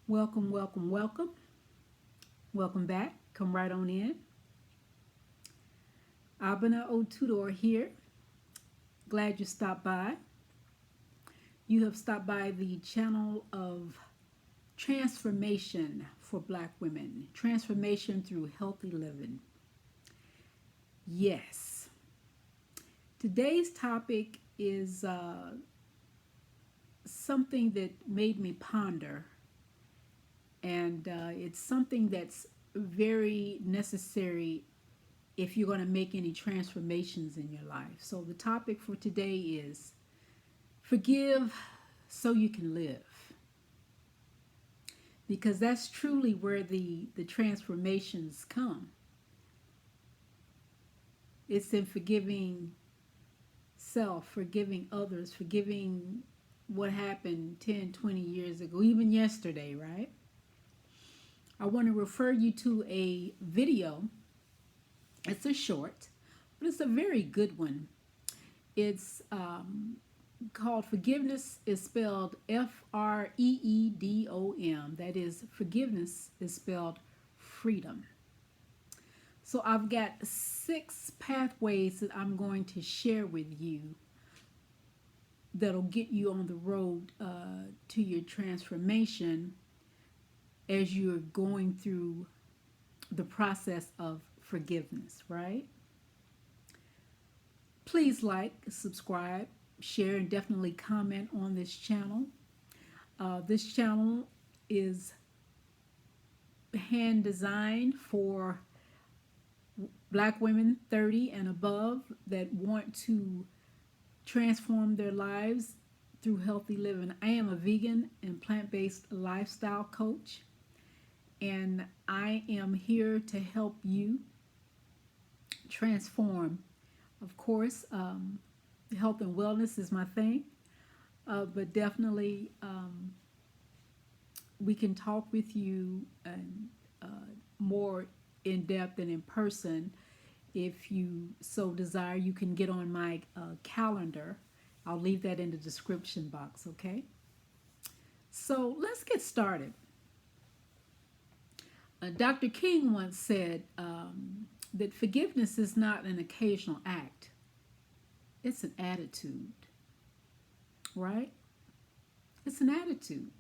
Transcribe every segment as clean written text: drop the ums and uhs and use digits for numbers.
Welcome, welcome, welcome. Welcome back. Come right on in. Abena Otudor here. Glad you stopped by. You have stopped by the channel of transformation for Black women, transformation through healthy living. Yes. Today's topic is something that made me ponder, and it's something that's very necessary if you're going to make any transformations in your life. So, the topic for today is forgive so you can live. Because that's truly where the transformations come. It's in forgiving self, forgiving others, forgiving what happened 10, 20 years ago, even yesterday, right? I want to refer you to a video. It's a short, but it's a very good one. It's called Forgiveness is spelled f.r.e.e.d.o.m. That is, forgiveness is spelled freedom. So I've got 6 pathways that I'm going to share with you that'll get you on the road to your transformation as you're going through the process of forgiveness, right? Please like, subscribe, share, and definitely comment on this channel. This channel is hand designed for Black women 30 and above that want to transform their lives through healthy living. I am a vegan and plant-based lifestyle coach, and I am here to help you transform. Of course, health and wellness is my thing, but definitely we can talk with you and more in depth and in person. If you so desire, you can get on my calendar. I'll leave that in the description box, okay? So let's get started. Dr. King once said that forgiveness is not an occasional act, it's an attitude, right? It's an attitude.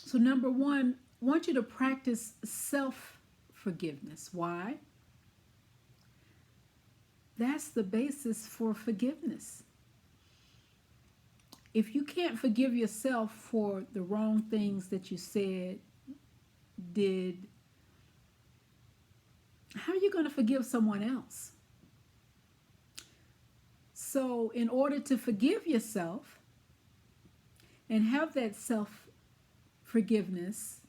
So, number one, I want you to practice self forgiveness. Why? That's the basis for forgiveness. If you can't forgive yourself for the wrong things that you said, did, how are you going to forgive someone else? So, in order to forgive yourself and have that self forgiveness,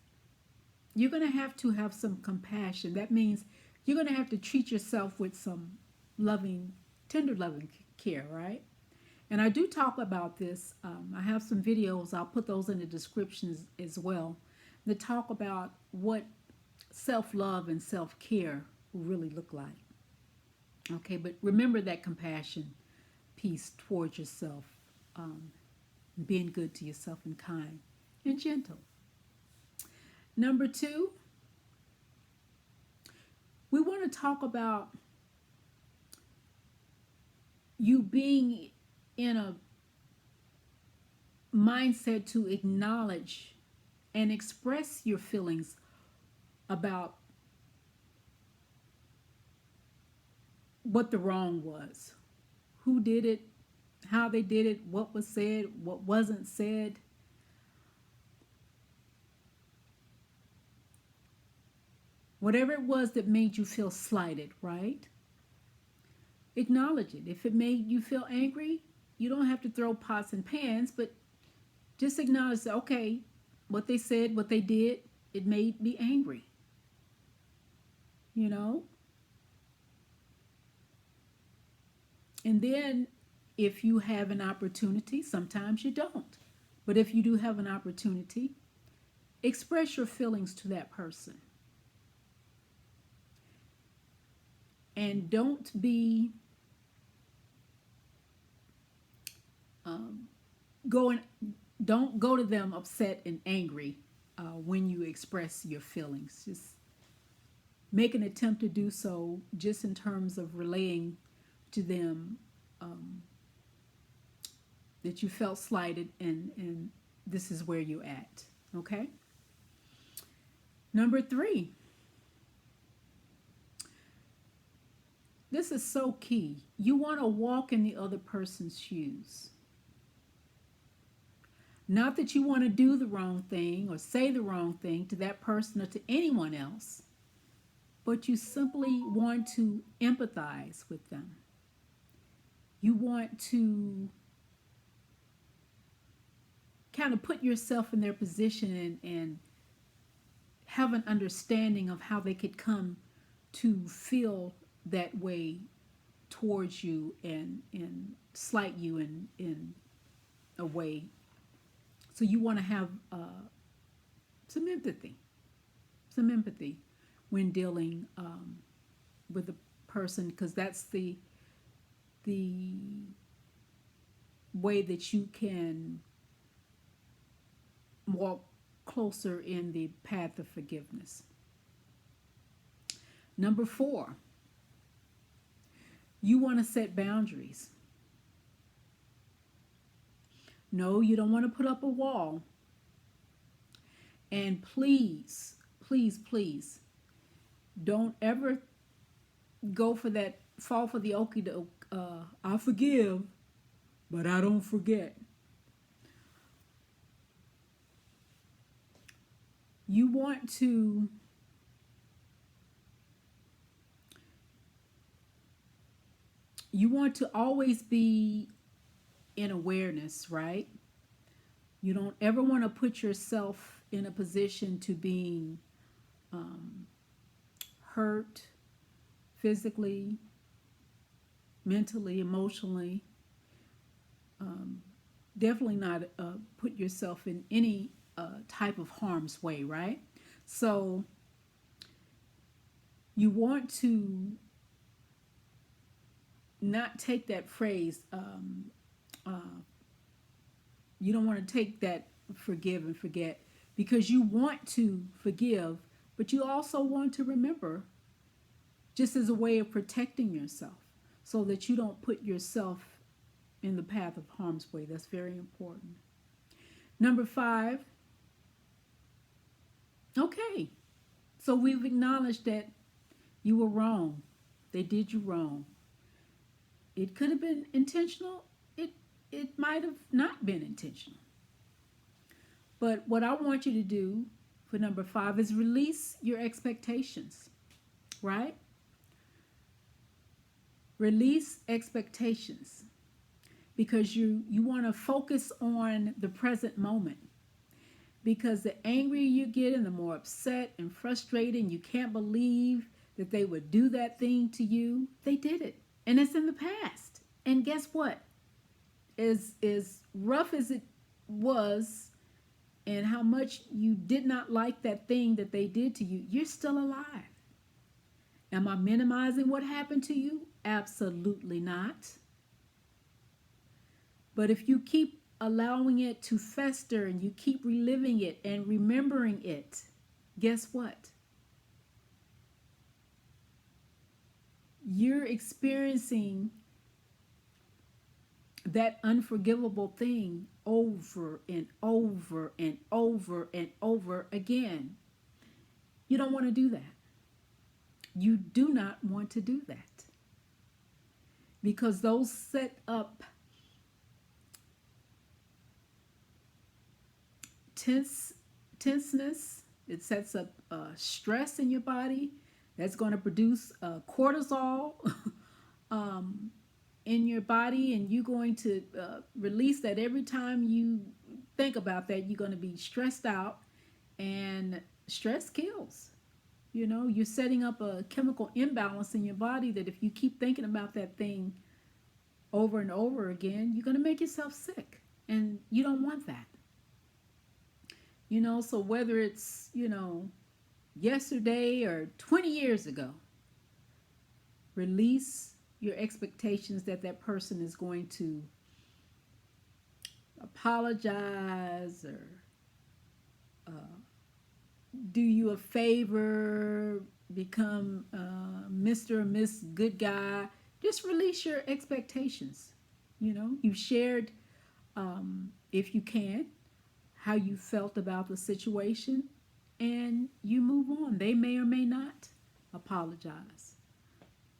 you're going to have some compassion. That means you're going to have to treat yourself with some loving, tender loving care, right? And I do talk about this. I have some videos, I'll put those in the descriptions as well, that talk about what self-love and self-care really look like. Okay, but remember that compassion piece towards yourself, being good to yourself and kind and gentle. Number 2, we want to talk about you being in a mindset to acknowledge and express your feelings about what the wrong was, who did it, how they did it, what was said, what wasn't said. Whatever it was that made you feel slighted, right? Acknowledge it. If it made you feel angry, you don't have to throw pots and pans, but just acknowledge that, okay, what they said, what they did, it made me angry. You know? And then if you have an opportunity, sometimes you don't, but if you do have an opportunity, express your feelings to that person. And don't be going Don't go to them upset and angry when you express your feelings. Just make an attempt to do so, just in terms of relaying to them um, that you felt slighted, and this is where you're at. Okay? Number 3, this is so key. You want to walk in the other person's shoes. Not that you want to do the wrong thing or say the wrong thing to that person or to anyone else, but you simply want to empathize with them. You want to kind of put yourself in their position and have an understanding of how they could come to feel that way towards you and slight you in a way. So you want to have some empathy, when dealing with a person, because that's the way that you can walk closer in the path of forgiveness. Number 4, you want to set boundaries. No, you don't want to put up a wall. And please, please, please, don't ever go for that, fall for the okie doke. I forgive, but I don't forget. You want to always be in awareness, right? You don't ever want to put yourself in a position to being hurt physically, mentally, emotionally. Definitely not put yourself in any type of harm's way, right? So you want to not take that phrase, you don't want to take that forgive and forget, because you want to forgive, but you also want to remember, just as a way of protecting yourself so that you don't put yourself in the path of harm's way. That's very important. Number 5, okay, so we've acknowledged that you were wrong. They did you wrong. It could have been intentional. It might have not been intentional. But what I want you to do for number 5 is release your expectations, right? Release expectations, because you want to focus on the present moment. Because the angrier you get and the more upset and frustrated and you can't believe that they would do that thing to you, they did it. And it's in the past. And guess what? As rough as it was and how much you did not like that thing that they did to you, you're still alive. Am I minimizing what happened to you? Absolutely not. But if you keep allowing it to fester and you keep reliving it and remembering it, guess what? You're experiencing that unforgivable thing over and over and over and over again. You don't want to do that. You do not want to do that, because those set up tenseness. It sets up stress in your body. That's going to produce cortisol in your body, and you're going to release that every time you think about that. You're going to be stressed out, and stress kills. You know, you're setting up a chemical imbalance in your body that if you keep thinking about that thing over and over again, you're going to make yourself sick, and you don't want that. You know, so whether it's, yesterday or 20 years ago, release your expectations that that person is going to apologize or do you a favor, become Mr. or Miss Good Guy. Just release your expectations. You've shared, if you can, how you felt about the situation, and you move on. They may or may not apologize.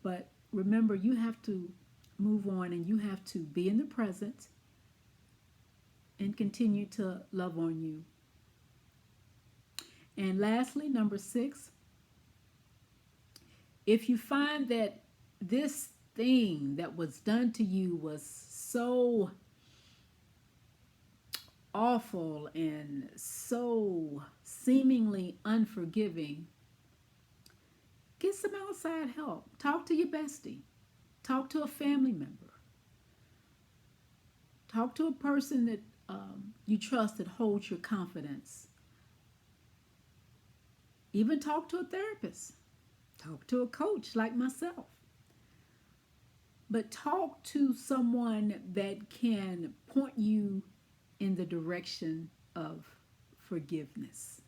But remember, you have to move on and you have to be in the present and continue to love on you. And lastly, number 6, if you find that this thing that was done to you was so awful and so seemingly unforgiving, get some outside help. Talk to your bestie. Talk to a family member. Talk to a person that you trust, that holds your confidence. Even talk to a therapist. Talk to a coach like myself. But talk to someone that can point you in the direction of forgiveness.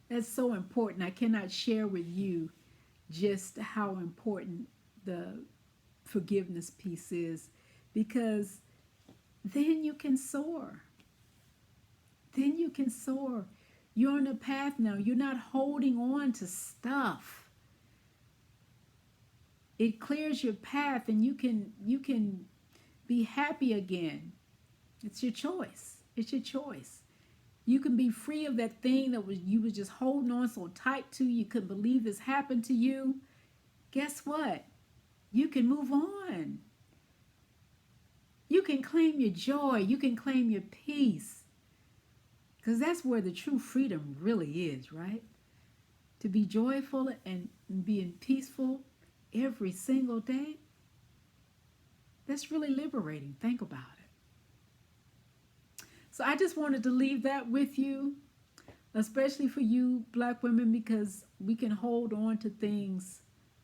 That's so important. I cannot share with you just how important the forgiveness piece is, because then you can soar. Then you can soar. You're on a path now. You're not holding on to stuff. It clears your path and you can be happy again. It's your choice. It's your choice. You can be free of that thing that you was just holding on so tight to. You couldn't believe this happened to you. Guess what? You can move on. You can claim your joy. You can claim your peace. Because that's where the true freedom really is, right? To be joyful and being peaceful every single day. That's really liberating. Think about it. So I just wanted to leave that with you, especially for you Black women, because we can hold on to things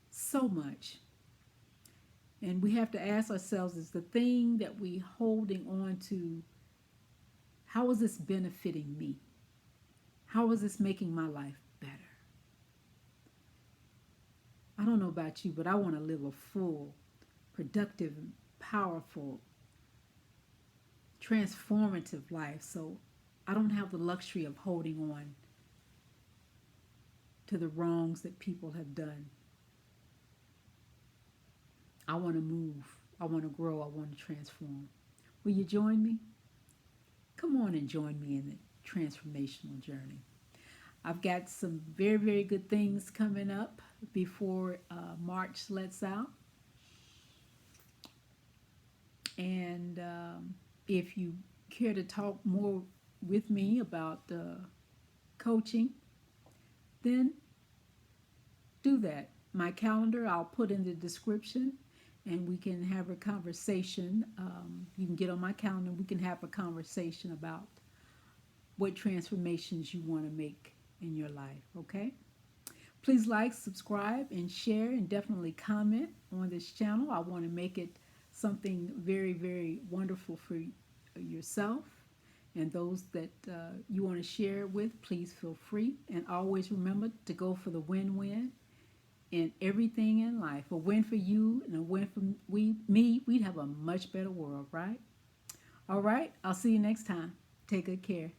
so much. And we have to ask ourselves, is the thing that we holding on to, how is this benefiting me? How is this making my life better? I don't know about you, but I want to live a full, productive, powerful, transformative life. So I don't have the luxury of holding on to the wrongs that people have done. I want to move. I want to grow. I want to transform. Will you join me? Come on and join me in the transformational journey. I've got some very, very good things coming up before March lets out. And if you care to talk more with me about coaching, then do that. My calendar I'll put in the description, and we can have a conversation. You can get on my calendar. We can have a conversation about what transformations you want to make in your life, okay? Please like, subscribe, and share, and definitely comment on this channel. I want to make it something very, very wonderful for yourself and those that you want to share it with. Please feel free, and always remember to go for the win-win in everything in life. A win for you and a win for me, we'd have a much better world, right? All right, I'll see you next time. Take good care.